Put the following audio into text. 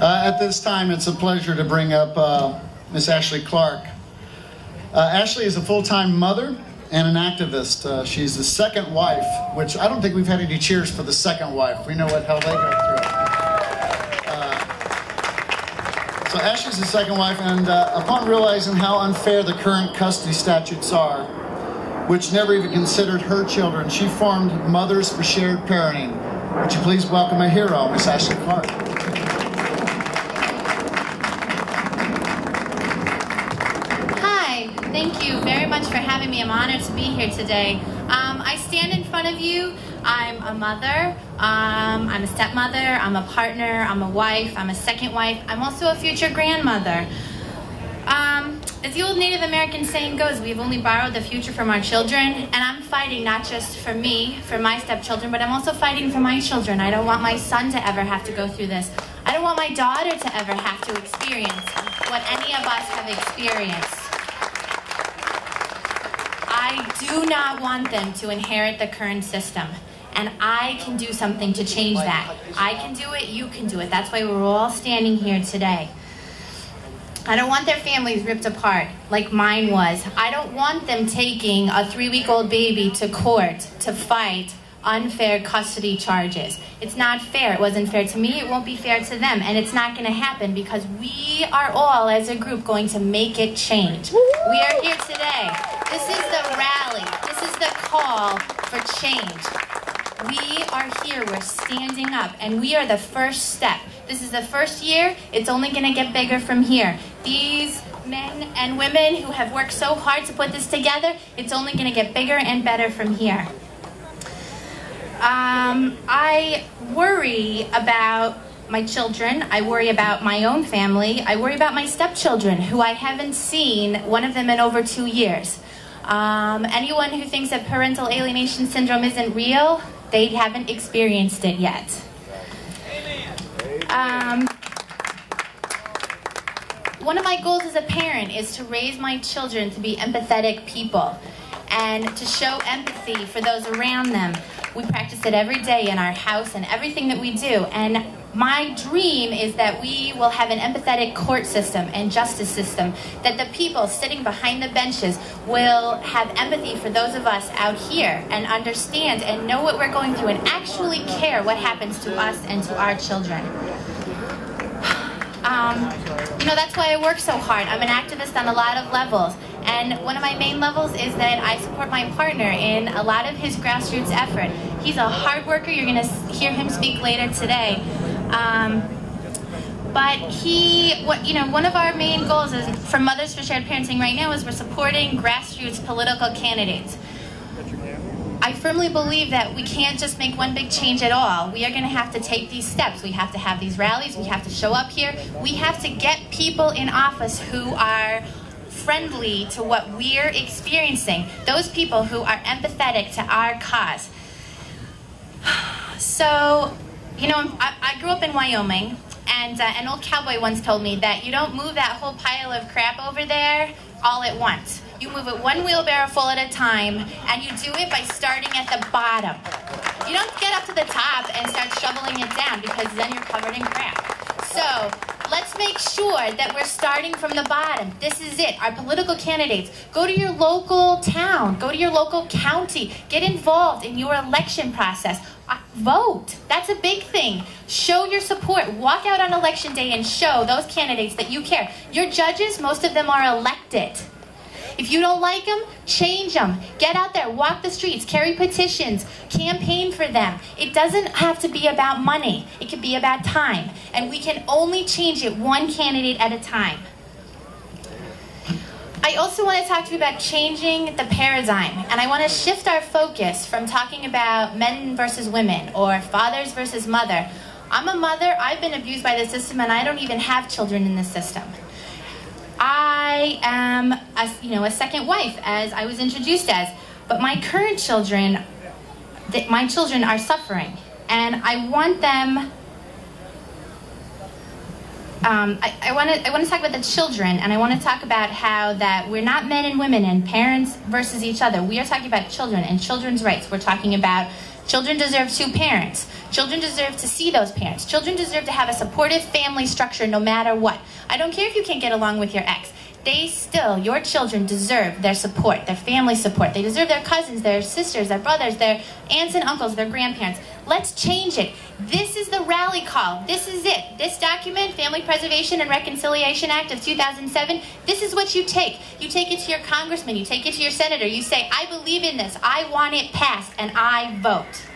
At this time, it's a pleasure to bring up Miss Ashley Clark. Ashley is a full-time mother and an activist. She's the second wife, which I don't think we've had any cheers for the second wife. We know what hell they go through. So Ashley's the second wife, and upon realizing how unfair the current custody statutes are, which never even considered her children, she formed Mothers for Shared Parenting. Would you please welcome a hero, Miss Ashley Clark. Hi, thank you very much for having me. I'm honored to be here today. I stand in front of you. I'm a mother, I'm a stepmother, I'm a partner, I'm a wife, I'm a second wife. I'm also a future grandmother. As the old Native American saying goes, we've only borrowed the future from our children, and I'm fighting not just for me, for my stepchildren, but I'm also fighting for my children. I don't want my son to ever have to go through this. I don't want my daughter to ever have to experience what any of us have experienced. I do not want them to inherit the current system, and I can do something to change that. I can do it, you can do it. That's why we're all standing here today. I don't want their families ripped apart like mine was. I don't want them taking a 3-week-old baby to court to fight unfair custody charges. It's not fair. It wasn't fair to me. It won't be fair to them. And it's not going to happen because we are all, as a group, going to make it change. We are here today. This is the rally. This is the call for change. We are here, we're standing up, and we are the first step. This is the first year, it's only going to get bigger from here. These men and women who have worked so hard to put this together, it's only going to get bigger and better from here. I worry about my children, I worry about my own family, I worry about my stepchildren, who I haven't seen, one of them in over 2 years. Anyone who thinks that parental alienation syndrome isn't real, they haven't experienced it yet. One of my goals as a parent is to raise my children to be empathetic people and to show empathy for those around them. We practice it every day in our house and everything that we do. And my dream is that we will have an empathetic court system and justice system, that the people sitting behind the benches will have empathy for those of us out here and understand and know what we're going through and actually care what happens to us and to our children. You know, that's why I work so hard. I'm an activist on a lot of levels. And one of my main levels is that I support my partner in a lot of his grassroots effort. He's a hard worker. You're going to hear him speak later today. But one of our main goals is, for Mothers for Shared Parenting right now, is we're supporting grassroots political candidates. I firmly believe that we can't just make one big change at all. We are going to have to take these steps. We have to have these rallies. We have to show up here. We have to get people in office who are friendly to what we're experiencing. Those people who are empathetic to our cause. So, you know, I grew up in Wyoming, and an old cowboy once told me that you don't move that whole pile of crap over there all at once. You move it one wheelbarrow full at a time, and you do it by starting at the bottom. You don't get up to the top and start shoveling it down, because then you're covered in crap. So let's make sure that we're starting from the bottom. This is it. Our political candidates, go to your local town, go to your local county, get involved in your election process. Vote. That's a big thing. Show your support. Walk out on election day and show those candidates that you care. Your judges, most of them are elected. If you don't like them, change them. Get out there, walk the streets, carry petitions, campaign for them. It doesn't have to be about money. It can be about time. And we can only change it one candidate at a time. I also want to talk to you about changing the paradigm. And I want to shift our focus from talking about men versus women or fathers versus mother. I'm a mother. I've been abused by the system, and I don't even have children in the system. I am a second wife, as I was introduced as, but my current children, my children are suffering, and I want them. I want to talk about the children, and I want to talk about how that we're not men and women and parents versus each other. We are talking about children and children's rights. We're talking about Children deserve two parents. Children deserve to see those parents. Children deserve to have a supportive family structure no matter what. I don't care if you can't get along with your ex. Your children deserve their support, their family support. They deserve their cousins, their sisters, their brothers, their aunts and uncles, their grandparents. Let's change it. This is the rally call. This is it. This document, Family Preservation and Reconciliation Act of 2007, this is what you take. You take it to your congressman, you take it to your senator, you say, I believe in this, I want it passed, and I vote.